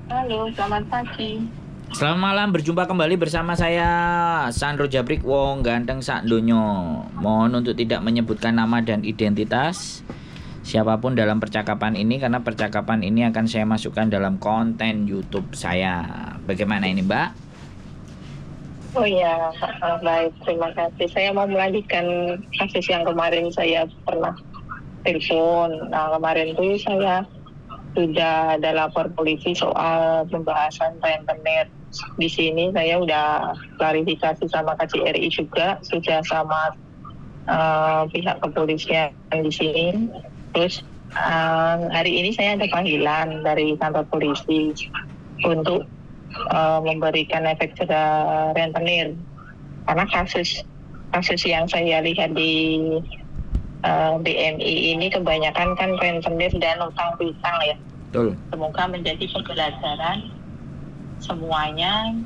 Halo, selamat pagi. Selamat malam, berjumpa kembali bersama saya Sandro Jabrik Wong Ganteng Sak Donyo. Mohon untuk tidak menyebutkan nama dan identitas siapapun dalam percakapan ini karena percakapan ini akan saya masukkan dalam konten YouTube saya. Bagaimana ini, Mbak? Oh ya, baik, terima kasih. Saya mau melanjutkan kasus yang kemarin saya pernah telepon. Nah, kemarin itu saya sudah ada lapor polisi soal pembahasan rentenir. Di sini saya udah klarifikasi sama KJRI juga, sudah sama pihak kepolisian di sini. Terus hari ini saya ada panggilan dari kantor polisi untuk memberikan efek jerah rentenir karena kasus yang saya lihat di BMI ini kebanyakan kan rentenir dan utang piutang ya. Betul. Semoga menjadi pembelajaran semuanya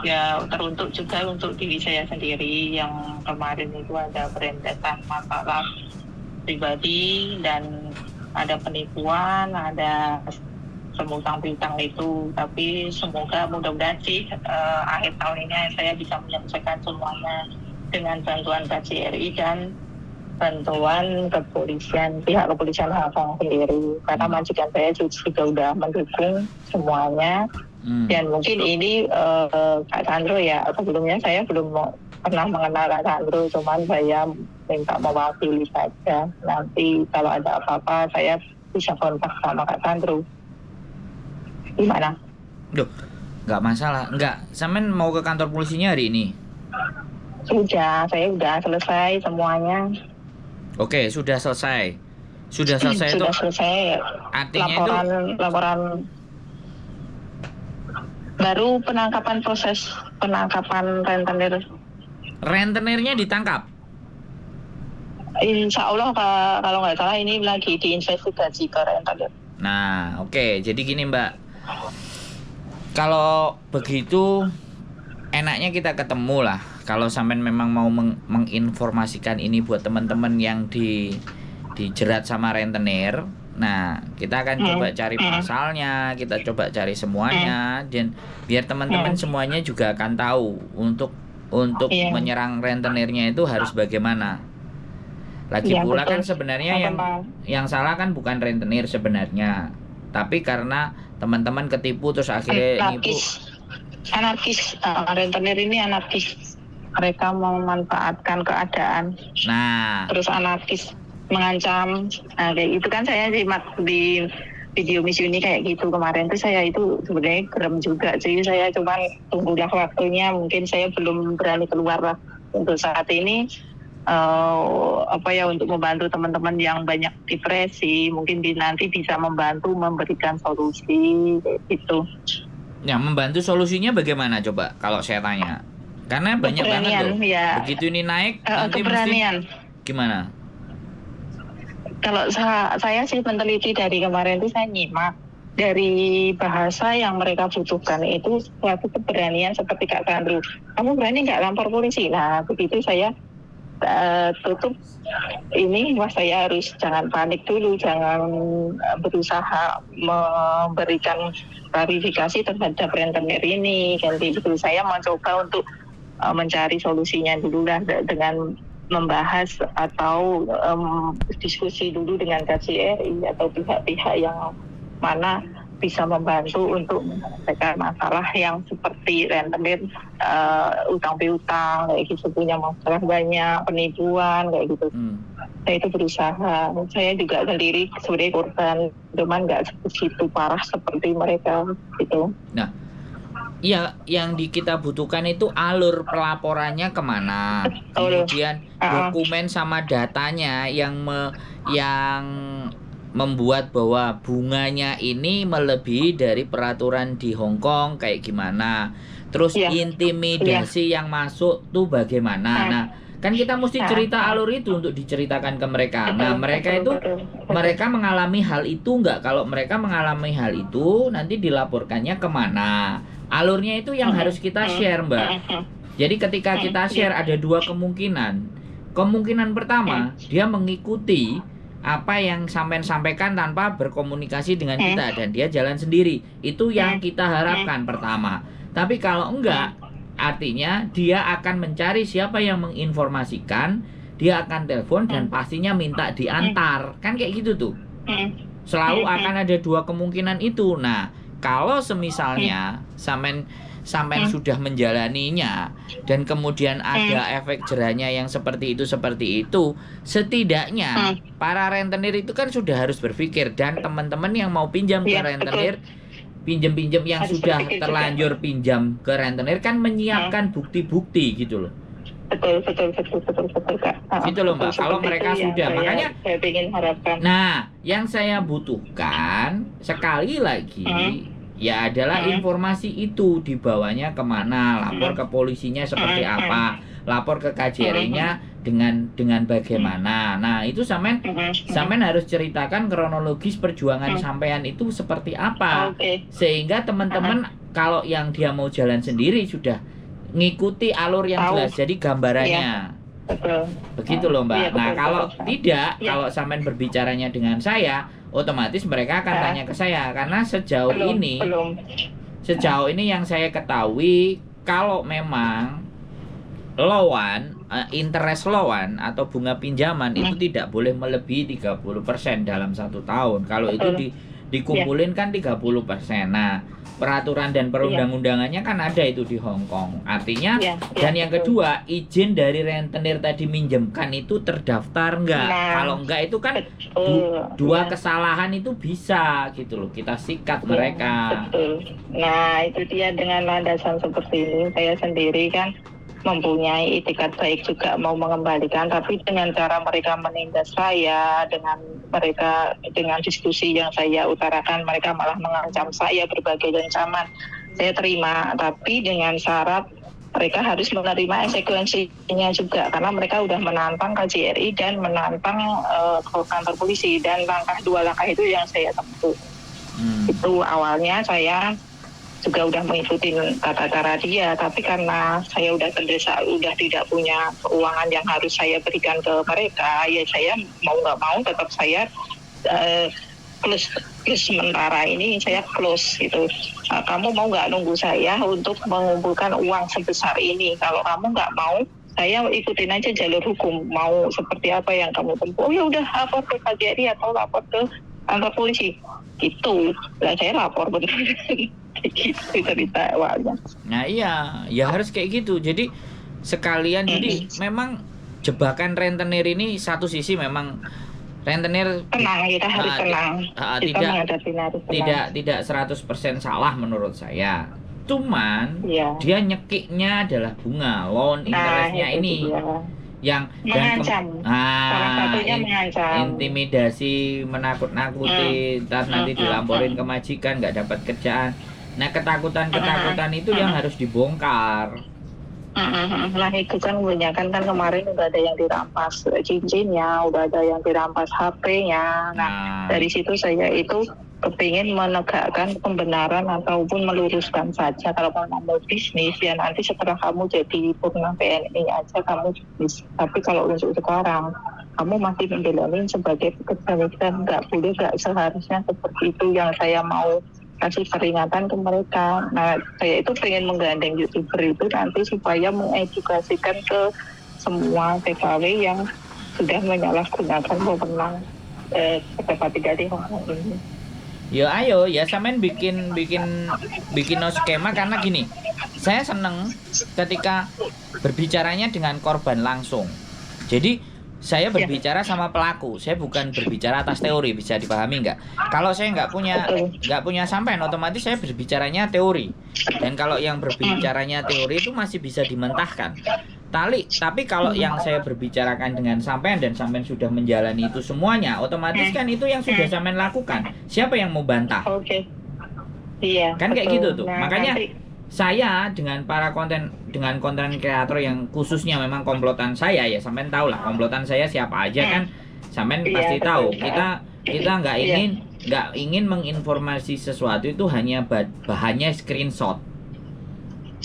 ya, teruntuk juga untuk diri saya sendiri yang kemarin itu ada berentetan masalah pribadi dan ada penipuan, ada utang piutang itu. Tapi semoga mudah-mudahan sih akhir tahun ini saya bisa menyelesaikan semuanya dengan bantuan KJRI dan bantuan kepolisian, pihak kepolisian Hongkong sendiri, karena majikan saya juga udah mendukung semuanya. Dan mungkin ini Kak Sandro ya, sebelumnya saya belum pernah mengenal Kak Sandro, cuman saya minta mewakili saja. Nanti kalau ada apa-apa saya bisa kontak sama Kak Sandro. Gimana? Duh, nggak masalah. Nggak, sampean mau ke kantor polisinya hari ini? Saya udah selesai semuanya. Oke, sudah selesai. Sudah selesai itu Sudah selesai. artinya Laporan baru proses penangkapan rentenir. Rentenirnya ditangkap. Insya Allah kalau nggak salah ini lagi diinvestigasi ke rentenir. Nah, oke. Jadi gini, Mbak. Kalau begitu enaknya kita ketemu lah. Kalau sampean memang mau menginformasikan ini buat teman-teman yang dijerat sama rentenir. Nah, kita akan coba cari pasalnya, kita coba cari semuanya, dan biar teman-teman semuanya juga akan tahu untuk menyerang rentenirnya itu harus bagaimana. Lagi pula kan sebenarnya yang salah kan bukan rentenir sebenarnya, tapi karena teman-teman ketipu terus akhirnya anarkis. Rentenir ini anarkis. Mereka memanfaatkan keadaan. Nah, terus anarkis mengancam. Nah, kayak itu kan saya simak di video Miss Uni kayak gitu kemarin tuh, saya itu sebenarnya gerem juga sih. Saya cuman tunggulah waktunya, mungkin saya belum berani keluar lah untuk saat ini. Untuk membantu teman-teman yang banyak depresi, mungkin nanti bisa membantu memberikan solusi gitu. Ya, membantu solusinya bagaimana coba kalau saya tanya? Karena banyak banget loh. Ya. Begitu ini naik, nanti keberanian. Mesti gimana? Kalau saya sih meneliti dari kemarin itu, saya nyimak dari bahasa yang mereka butuhkan itu suatu keberanian seperti Kak Sandro. Kamu berani nggak lapor polisi? Nah, begitu saya tutup ini, wah saya harus jangan panik dulu, jangan berusaha memberikan klarifikasi terhadap rentenir ini. Jadi itu saya mencoba untuk mencari solusinya dulu lah dengan membahas atau diskusi dulu dengan KJRI atau pihak-pihak yang mana bisa membantu untuk menyelesaikan masalah yang seperti rentenir, utang piutang kayak gitu, punya masalah banyak, penipuan kayak gitu. Saya itu berusaha. Saya juga sendiri sebagai korban, cuman nggak segitu parah seperti mereka gitu. Nah, iya, yang kita butuhkan itu alur pelaporannya kemana, kemudian dokumen sama datanya yang membuat bahwa bunganya ini melebihi dari peraturan di Hong Kong kayak gimana, terus intimidasi yang masuk tuh bagaimana. Nah, kan kita mesti cerita alur itu untuk diceritakan ke mereka. Nah, mereka mengalami hal itu nggak? Kalau mereka mengalami hal itu, nanti dilaporkannya kemana? Alurnya itu yang harus kita share, Mbak. Jadi ketika kita share ada dua kemungkinan. Kemungkinan pertama, dia mengikuti apa yang sampean sampaikan tanpa berkomunikasi dengan kita dan dia jalan sendiri. Itu yang kita harapkan pertama. Tapi kalau enggak, artinya dia akan mencari siapa yang menginformasikan, dia akan telepon dan pastinya minta diantar. Kan kayak gitu tuh. Selalu akan ada dua kemungkinan itu. Nah, kalau semisalnya sampean sudah menjalaninya dan kemudian ada efek jerahnya yang seperti itu, setidaknya para rentenir itu kan sudah harus berpikir, dan teman-teman yang mau pinjam ke rentenir, pinjam yang harus sudah terlanjur juga pinjam ke rentenir kan menyiapkan bukti-bukti gitu loh. Betul Kak. Gitu loh Mbak. Kalau mereka sudah, makanya saya ingin harapkan. Nah, yang saya butuhkan sekali lagi ya adalah informasi itu dibawanya kemana, lapor ke polisinya seperti apa, lapor ke KJRI-nya dengan bagaimana. Nah, itu sampean harus ceritakan kronologis perjuangan sampean itu seperti apa, sehingga teman-teman kalau yang dia mau jalan sendiri sudah ngikuti alur yang jelas, jadi gambarannya. Begitu loh Mbak. Nah, kalau tidak, kalau sampean berbicaranya dengan saya, otomatis mereka akan tanya ke saya, karena sejauh ini yang saya ketahui, kalau memang interest loan atau bunga pinjaman itu tidak boleh melebihi 30% dalam 1 tahun. Kalau itu dikumpulin kan 30%. Nah, peraturan dan perundang-undangannya kan ada itu di Hong Kong. Artinya, dan yang kedua, izin dari rentenir tadi minjemkan itu terdaftar enggak? Kalau enggak itu kan dua kesalahan itu bisa gitu loh, kita sikat mereka. Nah, itu dia, dengan landasan seperti ini saya sendiri kan mempunyai itikat baik juga mau mengembalikan, tapi dengan cara mereka menindas saya, dengan diskusi yang saya utarakan, mereka malah mengancam saya berbagai ancaman. Saya terima, tapi dengan syarat mereka harus menerima konsekuensinya juga, karena mereka udah menantang KJRI dan menantang kantor polisi, dan dua langkah itu yang saya tempuh. Itu awalnya saya juga udah mengikuti tata cara dia, tapi karena saya udah terdesak, udah tidak punya keuangan yang harus saya berikan ke mereka, ya saya mau nggak mau tetap saya close sementara ini, saya close gitu. Kamu mau nggak nunggu saya untuk mengumpulkan uang sebesar ini? Kalau kamu nggak mau, saya ikutin aja jalur hukum, mau seperti apa yang kamu tempuh. Oh ya udah, lapor ke KJRI atau lapor ke kantor polisi gitu. Lah saya lapor betul. Gitu cerita awalnya. Nah iya, ya harus kayak gitu. Jadi sekalian, jadi memang jebakan rentenir ini satu sisi memang rentenir tenang, kita harus tenang. Tidak 100% salah menurut saya. Cuman dia nyekiknya adalah bunga, loan interestnya ini. Yang mengancam, salah satunya mengancam, intimidasi, menakut-nakuti, nanti dilaporin ke majikan, nggak dapat kerjaan. Nah, ketakutan itu yang harus dibongkar. Nah, itu kan kebanyakan kan kemarin udah ada yang dirampas cincinnya, udah ada yang dirampas HP-nya. Nah, dari situ saya itu kepingin menegakkan pembenaran ataupun meluruskan saja. Kalau kamu mau bisnis, ya nanti setelah kamu jadi purna PNI aja kamu bisnis. Tapi kalau untuk sekarang, kamu masih menjalani sebagai pekerja migran, nggak seharusnya seperti itu yang saya mau kasih peringatan ke mereka. Nah, saya itu pengen menggandeng YouTuber itu nanti supaya mengedukasikan ke semua TKW yang sudah menyalahgunakan wewenang pejabat dari Hong Kong ini. Ya ayo, ya sampean bikin skema, karena gini, saya seneng ketika berbicaranya dengan korban langsung. Jadi saya berbicara sama pelaku, saya bukan berbicara atas teori, bisa dipahami nggak? Kalau saya nggak punya sampean, otomatis saya berbicaranya teori. Dan kalau yang berbicaranya teori itu masih bisa dimentahkan. Tapi kalau yang saya berbicarakan dengan sampean dan sampean sudah menjalani itu semuanya, otomatis kan itu yang sudah sampean lakukan. Siapa yang mau bantah? Iya. Kan kayak gitu tuh. Makanya saya dengan konten kreator yang khususnya memang komplotan saya, ya sampean tahu lah komplotan saya siapa aja kan, sampean pasti tahu. Kita nggak ingin menginformasi sesuatu itu hanya bahannya screenshot.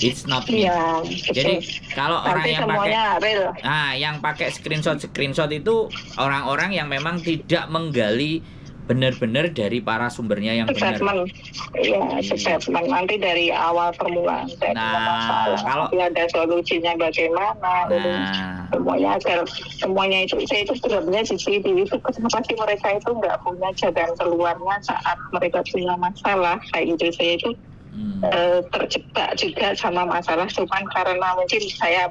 It's not me. Iya, Jadi kalau orang nanti yang semuanya real. yang pakai screenshot itu orang-orang yang memang tidak menggali benar-benar dari para sumbernya yang benar. Assessment, iya, assessment nanti dari awal permulaan dari masalah, kalau nanti ada solusinya bagaimana, semuanya agar semuanya itu saya itu benar-benar di sini itu kenapa sih mereka itu nggak punya jalan keluarnya saat mereka punya masalah kayak gitu. Saya itu terjebak juga sama masalah, cuman karena mungkin saya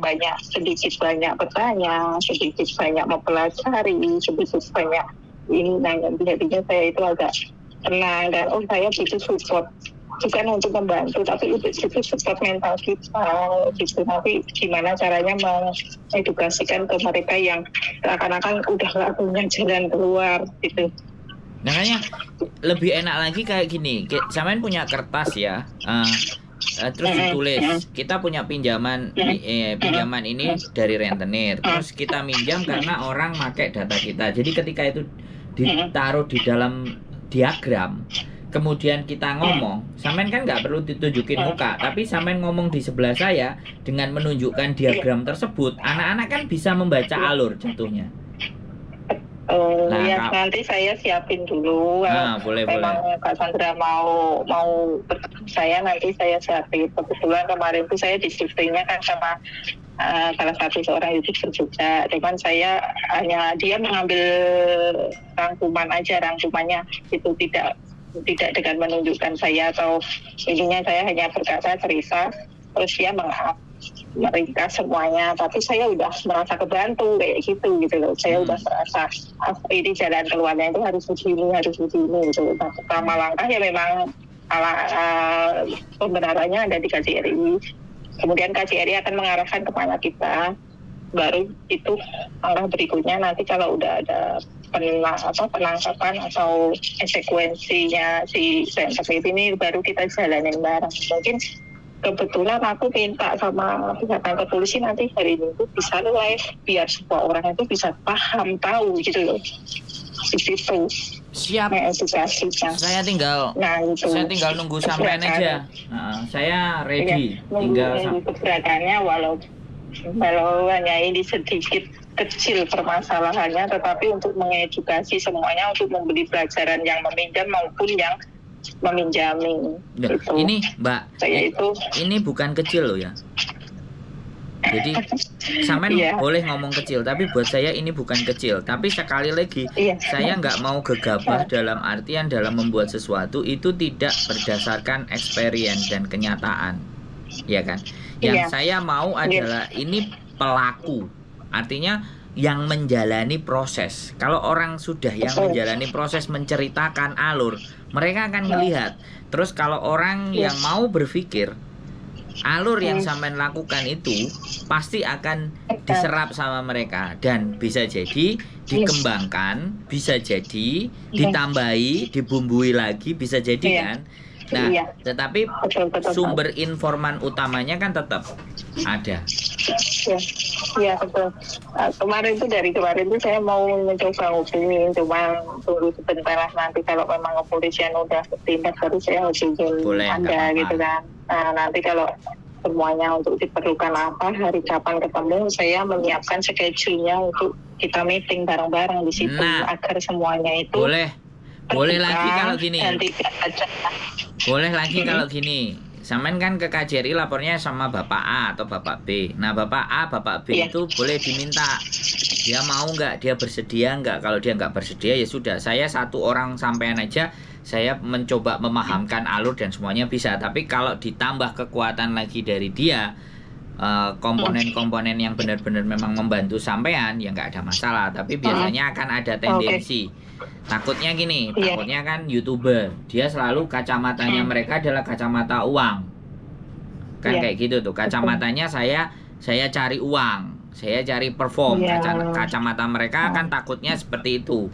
sedikit banyak bertanya, sedikit banyak mempelajari, sedikit banyak ini, nah jadinya saya itu agak tenang dan saya butuh support, bukan untuk membantu tapi itu support mental kita gitu. Nanti gimana caranya mengedukasikan ke mereka yang seakan-akan udah gak punya jalan keluar gitu. Makanya lebih enak lagi kayak gini, samain punya kertas ya, terus ditulis kita punya pinjaman ini dari rentenir, terus kita minjam karena orang pakai data kita. Jadi ketika itu ditaruh di dalam diagram, kemudian kita ngomong, sampean kan nggak perlu ditunjukin muka, tapi sampean ngomong di sebelah saya dengan menunjukkan diagram tersebut, anak-anak kan bisa membaca alur jatuhnya. Nanti saya siapin dulu. Boleh. Kak Sandra mau saya nanti saya siapin. Kebetulan kemarin itu saya diskusinya kan sama salah satu seorang YouTuber juga. Cuman saya dia mengambil rangkumannya itu tidak dengan menunjukkan saya atau ininya, saya hanya berkata cerita terus dia meringkas semuanya, tapi saya udah merasa kebantu kayak gitu loh. Saya udah merasa ini jalan keluarnya itu harus begini gitu. Nah, pertama langkah ya memang pembenarannya ada di KJRI. Kemudian KJRI akan mengarahkan kemana kita, baru itu langkah berikutnya nanti kalau udah ada penangkapan atau eksekuensinya si rentenir ini baru kita jalanin bareng. Mungkin kebetulan aku minta sama pihak kantor polisi nanti hari Minggu bisa live biar semua orang itu bisa tahu gitu loh. Di situ. Siap. Edukasinya. Saya tinggal nunggu sampean aja. Saya ready. Tinggal keberadaannya walau hanya ini sedikit kecil permasalahannya, tetapi untuk mengedukasi semuanya untuk memberi pelajaran yang meminjam maupun yang meminjami. Gitu. Ini Mbak, ini bukan kecil loh ya. Jadi sampean boleh ngomong kecil, tapi buat saya ini bukan kecil. Tapi sekali lagi saya nggak mau gegabah dalam artian dalam membuat sesuatu itu tidak berdasarkan experience dan kenyataan, ya kan? Yang saya mau adalah ini pelaku, artinya yang menjalani proses. Kalau orang sudah yang menjalani proses menceritakan alur, mereka akan melihat. Terus kalau orang yang mau berpikir, alur yang sampean lakukan itu pasti akan diserap sama mereka dan bisa jadi dikembangkan, bisa jadi ditambahi, dibumbui lagi, bisa jadi kan. Nah, tetapi sumber informan utamanya kan tetap ada. Iya betul. Kemarin itu saya mau mencoba hubungi, cuma tunggu sebentar lah, nanti kalau memang kepolisian udah bertindak baru saya hubungin Anda gitu kan. Nah, nanti kalau semuanya untuk diperlukan apa, hari kapan ketemu, saya menyiapkan schedule-nya untuk kita meeting bareng-bareng di situ agar semuanya itu boleh lagi kalau gini. Boleh lagi kalau gini. Sampean kan ke KJRI lapornya sama Bapak A atau Bapak B. Nah, Bapak A, Bapak B itu boleh diminta. Dia mau nggak? Dia bersedia nggak? Kalau dia nggak bersedia ya sudah. Saya satu orang sampean aja. Saya mencoba memahamkan alur dan semuanya bisa. Tapi kalau ditambah kekuatan lagi dari dia, komponen-komponen yang benar-benar memang membantu sampean, ya nggak ada masalah. Tapi biasanya akan ada tendensi. Takutnya gini, takutnya kan YouTuber, dia selalu kacamatanya mereka adalah kacamata uang. Kan kayak gitu tuh, kacamatanya saya cari uang, saya cari perform. Kacamata mereka kan takutnya seperti itu.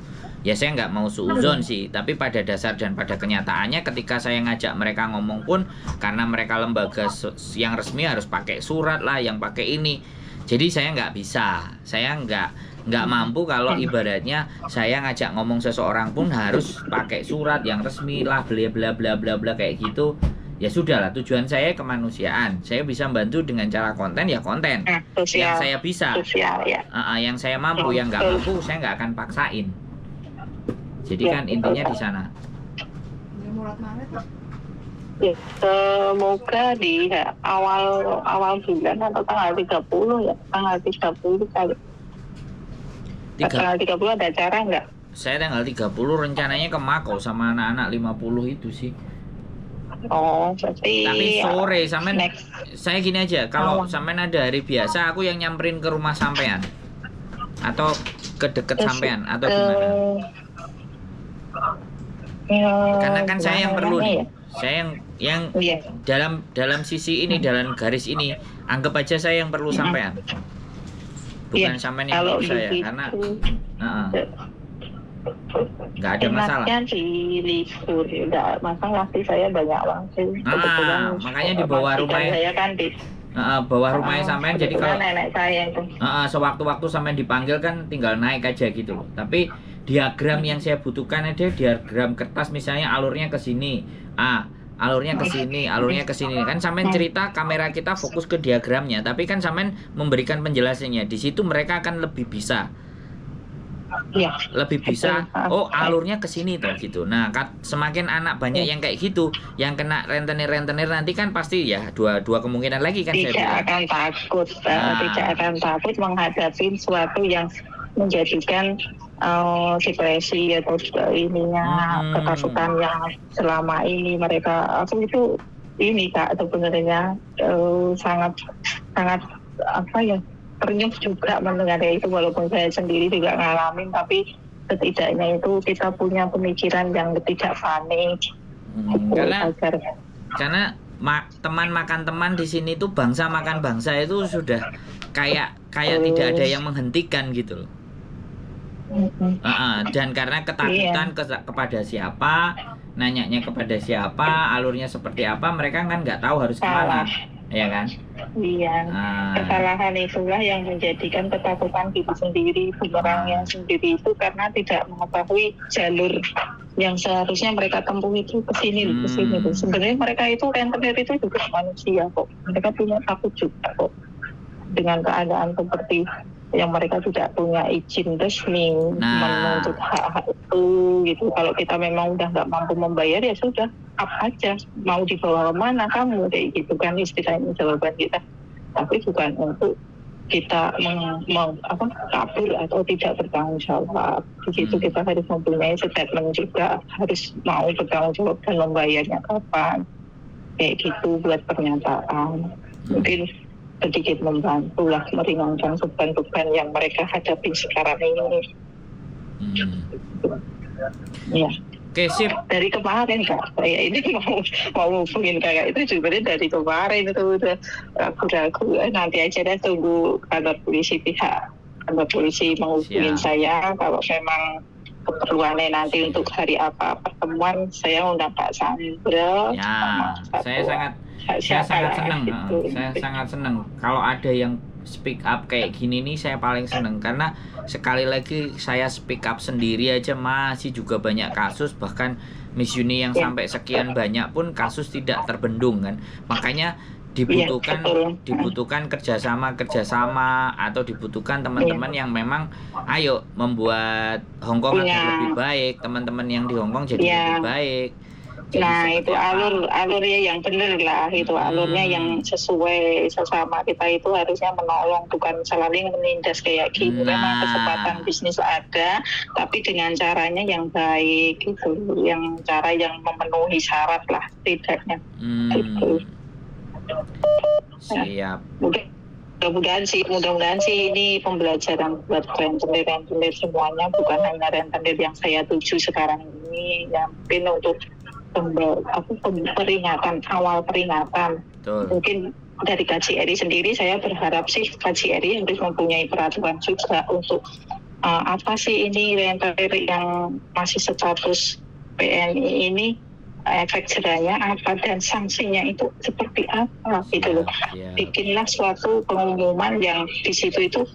Ya saya nggak mau suuzon sih, tapi pada dasar dan pada kenyataannya ketika saya ngajak mereka ngomong pun, karena mereka lembaga yang resmi harus pakai surat lah, yang pakai ini. Jadi saya nggak bisa, saya nggak mampu kalau ibaratnya saya ngajak ngomong seseorang pun harus pakai surat yang resmi lah, bla bla bla bla bla kayak gitu. ya sudah lah, tujuan saya kemanusiaan. Saya bisa bantu dengan cara konten ya konten. Sosial. Yang saya bisa. Sosial ya. Yang saya mampu, yang nggak mampu saya nggak akan paksain. Jadi Ya, kan intinya di sana. Ya, semoga di awal bulan atau tanggal 30 ya, tanggal 30 kali. Tanggal 30 ada acara nggak? Saya tanggal 30 rencananya ke Makau sama anak-anak 50 itu sih. Oh, berarti tapi sore sampean saya gini aja, kalau sampean ada hari biasa aku yang nyamperin ke rumah sampean atau ke deket sampean atau gimana? Karena kan saya yang perlu nih. Saya yang dalam sisi ini, dalam garis ini, anggap aja saya yang perlu sampean. Bukan sampean yang perlu saya, karena nggak ada masalah. Di libur, nggak masalah sih, saya banyak waktu. Makanya di bawah rumah saya kan di bawah rumahnya sampean, jadi kalau nenek saya itu. Sewaktu-waktu sampean dipanggil kan tinggal naik aja gitu loh. Tapi diagram yang saya butuhkan ada diagram kertas, misalnya alurnya ke sini, alurnya ke sini, alurnya ke sini. Kan sampean cerita, kamera kita fokus ke diagramnya, tapi kan sampean memberikan penjelasannya. Di situ mereka akan lebih bisa. Ya, lebih bisa, oh alurnya ke sini tuh gitu. Nah, semakin anak banyak yang kayak gitu, yang kena rentenir nanti kan pasti ya dua kemungkinan lagi kan. Tidak akan takut, tidak akan takut menghadapi sesuatu yang menjadikan depresi atau ketakutan yang selama ini mereka. Aku itu ini Kak sebenarnya sangat apa ya, ternyuh juga mendengar itu, walaupun saya sendiri juga ngalamin, tapi setidaknya itu kita punya pemikiran yang tidak panik. Karena teman makan teman di sini tuh bangsa makan bangsa itu sudah kayak tidak ada yang menghentikan gitu loh. Dan karena ketakutan kepada siapa, nanyanya kepada siapa, alurnya seperti apa, mereka kan nggak tahu harus kemana. Ya kan? Iya. Kesalahan itulah yang menjadikan ketakutan diri sendiri, bumerangnya sendiri itu karena tidak mengetahui jalur yang seharusnya mereka tempuh itu ke sini. Sebenarnya mereka itu rentenir itu juga manusia kok. Mereka punya takut juga kok dengan keadaan seperti yang mereka tidak punya izin resmi menuntut hak-hak itu gitu. Kalau kita memang udah nggak mampu membayar ya sudah, apa aja, mau dibawa kemana kamu, kayak gitu kan istilahnya jawaban kita. Tapi bukan untuk kita kabur atau tidak bertanggung jawab. Begitu kita harus mempunyai statement juga, harus mau bertanggung jawab dan membayarnya kapan, kayak gitu buat pernyataan. Mungkin sedikit membantu lah meringankan beban-beban yang mereka hadapi sekarang ini. Ya. Oke, sip. Dari kemarin Kak, saya ini mau hubungin Kakak itu juga dari kemarin itu udah ragu-ragu. Nanti aja deh tunggu kantor polisi menghubungin saya kalau memang keperluannya nanti untuk hari apa pertemuan, saya undang Pak Sandra. Ya, saya sangat senang. Saya sangat senang kalau ada yang speak up kayak gini nih, saya paling senang karena sekali lagi saya speak up sendiri aja masih juga banyak kasus, bahkan Miss Yuni yang sampai sekian banyak pun kasus tidak terbendung kan. Makanya dibutuhkan kerjasama atau dibutuhkan teman-teman yang memang ayo membuat Hongkong agar lebih baik, teman-teman yang di Hongkong jadi lebih baik. Jadi itu alurnya yang benar lah, itu alurnya yang sesuai sesama kita itu harusnya menolong, bukan saling menindas kayak gini. Memang kesempatan bisnis ada, tapi dengan caranya yang baik itu, yang cara yang memenuhi syarat lah setidaknya. Gitu. Siap. Mudah-mudahan sih ini pembelajaran buat rentenir semuanya, bukan hanya rentenir yang saya tuju sekarang ini, yang mungkin untuk awal peringatan. Betul. Mungkin dari KJRI sendiri saya berharap sih KJRI harus mempunyai peraturan juga untuk apa sih ini rentenir yang masih status PNI ini, efek jerahnya apa dan sanksinya itu seperti apa gitu loh. Bikinlah suatu pengumuman yang di situ itu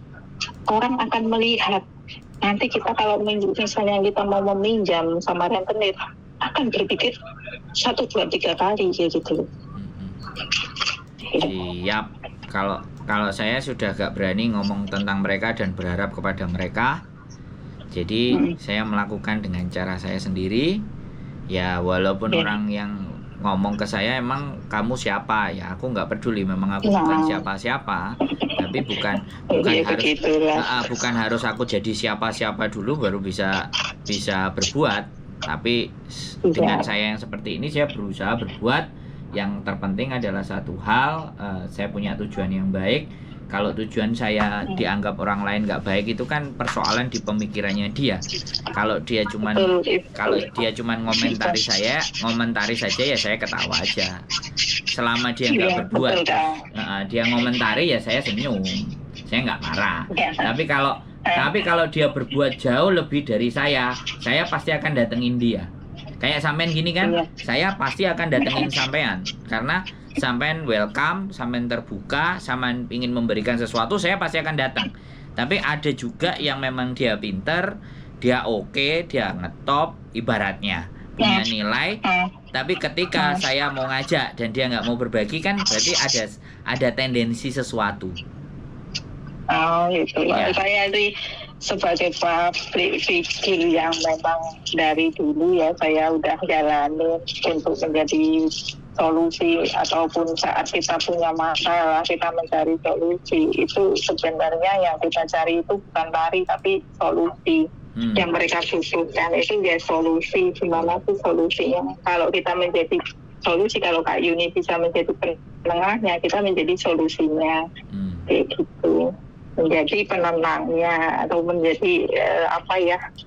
orang akan melihat. Nanti kita kalau misalnya kita mau meminjam sama rentenir akan berpikir 1, 2, 3 kali ya gitu loh. Siap. Kalau saya sudah gak berani ngomong tentang mereka dan berharap kepada mereka. Jadi saya melakukan dengan cara saya sendiri. Ya walaupun orang yang ngomong ke saya, emang kamu siapa, ya aku nggak peduli, memang aku bukan siapa-siapa. Tapi bukan harus aku jadi siapa-siapa dulu baru bisa berbuat. Tapi dengan saya yang seperti ini, saya berusaha berbuat. Yang terpenting adalah satu hal, saya punya tujuan yang baik. Kalau tujuan saya dianggap orang lain nggak baik, itu kan persoalan di pemikirannya dia. Kalau dia cuman ngomentari saja, ya saya ketawa aja. Selama dia nggak berbuat, dia ngomentari ya saya senyum, saya nggak marah. Tapi kalau dia berbuat jauh lebih dari saya pasti akan datengin dia. Kayak sampean gini kan, saya pasti akan datengin sampean karena sampean welcome, sampean terbuka, sampean ingin memberikan sesuatu, saya pasti akan datang. Tapi ada juga yang memang dia pinter, dia oke, dia ngetop, ibaratnya punya nilai. Tapi ketika saya mau ngajak dan dia nggak mau berbagi, kan berarti ada tendensi sesuatu. Oh itu ya. Saya sih sebagai public figure yang memang dari dulu ya saya udah jalanin untuk menjadi solusi, ataupun saat kita punya masalah kita mencari solusi, itu sebenarnya yang kita cari itu bukan lari tapi solusi. Yang mereka butuhkan itu ya solusi, gimana tuh solusinya. Kalau kita menjadi solusi, kalau Kak Yuni bisa menjadi penengahnya, kita menjadi solusinya, kayak gitu, menjadi penenangnya, atau menjadi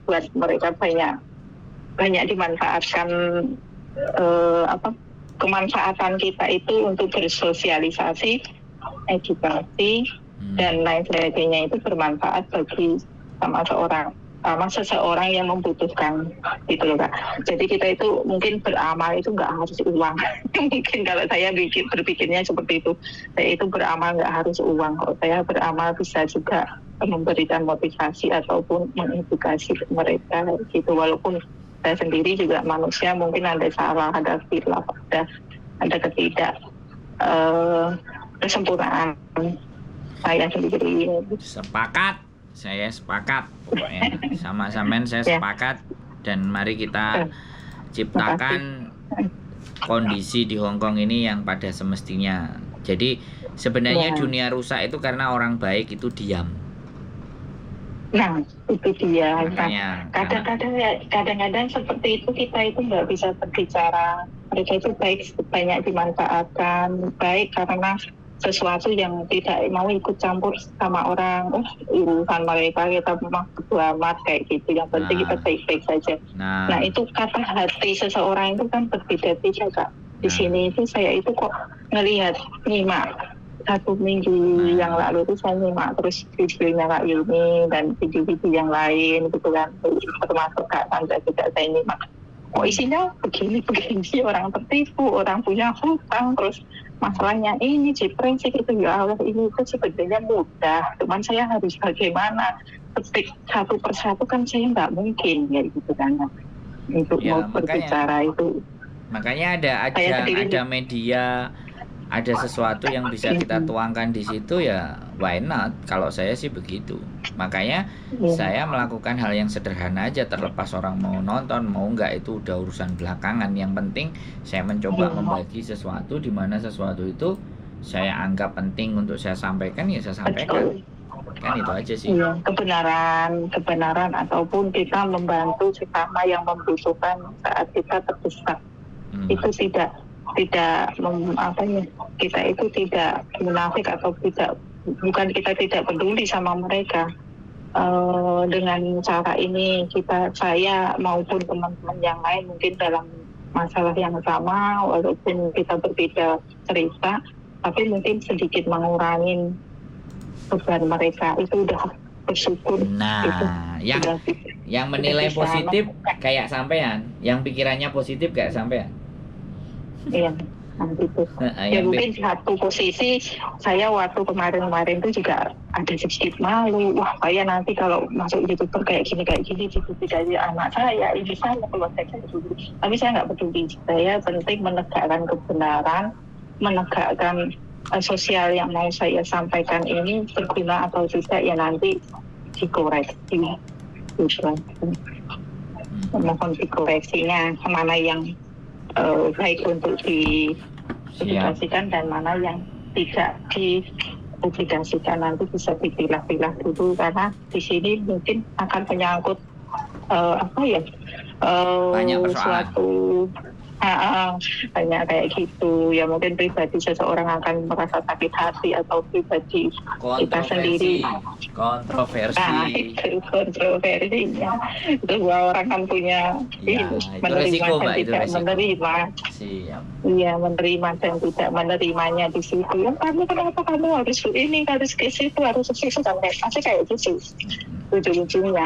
buat mereka banyak dimanfaatkan, kemanfaatan kita itu untuk bersosialisasi, edukasi, dan lain sebagainya itu bermanfaat bagi sama seseorang yang membutuhkan, gitu loh Kak. Jadi kita itu mungkin beramal itu nggak harus uang. Mungkin kalau saya berpikirnya seperti itu, saya itu beramal nggak harus uang. Kalau saya beramal bisa juga memberikan motivasi ataupun mengedukasi mereka, gitu. Walaupun saya sendiri juga manusia, mungkin ada salah, ada khilaf, ada ketidak kesempurnaan saya sendiri. Saya sepakat pokoknya sama sampean, saya sepakat. Dan mari kita ciptakan kondisi di Hong Kong ini yang pada semestinya. Jadi sebenarnya dunia rusak itu karena orang baik itu diam. Nah itu dia. Makanya, kadang-kadang seperti itu, kita itu nggak bisa berbicara. Mereka itu baik, banyak dimanfaatkan, baik karena sesuatu yang tidak mau ikut campur sama orang, urusan mereka, kita memang bodo amat kayak gitu, yang penting kita baik-baik saja. Nah itu kata hati seseorang itu kan berbeda-beda Kak. Di sini itu saya itu kok nyimak 1 minggu yang lalu itu saya nyimak terus videonya Kak Yuni dan video-video yang lain gitu kan, termasuk Kak Sandra juga saya nyimak. Isinya begini, orang tertipu, orang punya hutang, terus masalahnya ini brengsek itu, ya Allah, ini itu sebenarnya mudah, cuman saya harus bagaimana ketik satu persatu kan saya nggak mungkin ya gitu kan, untuk mau berbicara itu. Makanya ada media, ada sesuatu yang bisa kita tuangkan di situ, ya why not? Kalau saya sih begitu. Makanya saya melakukan hal yang sederhana aja, terlepas orang mau nonton mau enggak itu udah urusan belakangan. Yang penting saya mencoba membagi sesuatu, di mana sesuatu itu saya anggap penting untuk saya sampaikan, ya saya sampaikan. Kan itu aja sih. Kebenaran ataupun kita membantu sesama yang membutuhkan saat kita terdesak. Itu tidak kita itu tidak munafik atau bukan kita tidak peduli sama mereka. Dengan cara ini saya maupun teman-teman yang lain mungkin dalam masalah yang sama, walaupun kita berbeda cerita, tapi mungkin sedikit mengurangi beban mereka, itu udah bersyukur. Yang menilai positif kayak sampean, yang pikirannya positif kayak sampean. Iya, gitu. Mungkin satu posisi saya waktu kemarin itu juga ada sedikit malu. Wah, kayak nanti kalau masuk YouTuber kayak gini dikasih anak saya, ini saya keluarga saya dulu. Tapi saya nggak peduli. Saya penting menegakkan kebenaran menegakkan sosial yang mau saya sampaikan ini berguna atau tidak ya nanti dikoreksi. Mohon dikoreksinya mana yang baik untuk dipublikasikan dan mana yang tidak dipublikasikan, nanti bisa dipilah-pilah dulu karena di sini mungkin akan menyangkut banyak persoalan. suatu banyak kayak gitu ya, mungkin pribadi seseorang akan merasa sakit hati atau pribadi kita sendiri kontroversi itu kontroversinya itu dua orang kan punya menerima dan tidak menerima. Iya, menerima dan tidak menerimanya di situ ya, kenapa kamu harus ini, harus ke situ, harus ke situ, sampai pasti kayak gitu ujung-ujungnya.